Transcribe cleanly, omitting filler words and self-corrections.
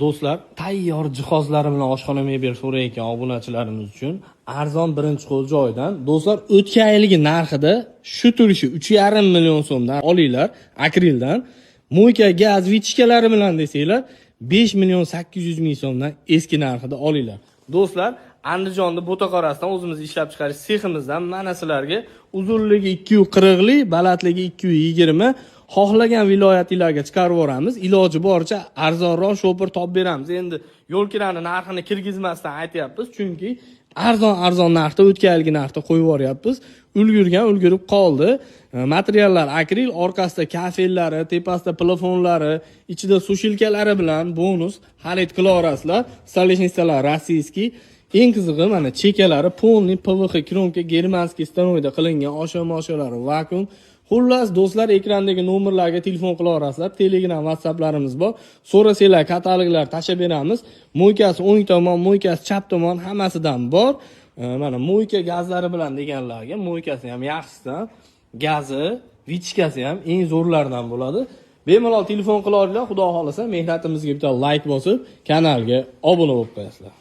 Do'stlar, tayyor jihozlari bilan oshxona mebel so'rayotgan obunachilarimiz uchun arzon birinchi qo'l joydan do'stlar o'tgan yilgi narxida shu turishi 3,5 million so'mdan olinglar akrildan. Mo'yka gaz vichkalari bilan desanglar 5 million 800 ming so'mdan eski narxida olinglar. Do'stlar, Andijonda bo'ta qorasidan o'zimiz ishlab chiqarish seximizdan mana sizlarga uzunligi 240 lik, balandligi 220, xohlagan viloyatinglarga chiqarib yuboramiz. Iloji boricha arzonroq shopir topib beramiz. Endi yo'lkirani narxini kirgizmasdan aytyapmiz, chunki arzon narxda o'tgan yilgi narxda qo'yib yuboryapmiz. Ulgurib qoldi. Materiallar akril, orqasida kafellari, tepasida plafonlari, ichida sushilkalari bilan bonus xarid qila olasizlar. Stolechnistalar rossiyskiy. Eng qizig'i mana chekalari polniy PVX kronka germanskiy stanoyda qilingan, osha-moshalari vakuum. Xullas do'stlar, ekrandagi nomerlarga telefon qila olasizlar. Telegram, WhatsApplarimiz bor. So'rasanglar kataloglar tashab beramiz. Mo'ykasi o'ng tomon, mo'ykasi chap tomon hammasidan bor. Mana mo'yka gazlari bilan deganlarga mo'ykasi ham yaxshisidan, gazi, vichkasi ham eng zo'rlardan bo'ladi. Bemalol telefon qila olinglar. Xudo xolasa mehnatimizga bitta like bosib, kanalga obuna bo'lib qo'yasizlar.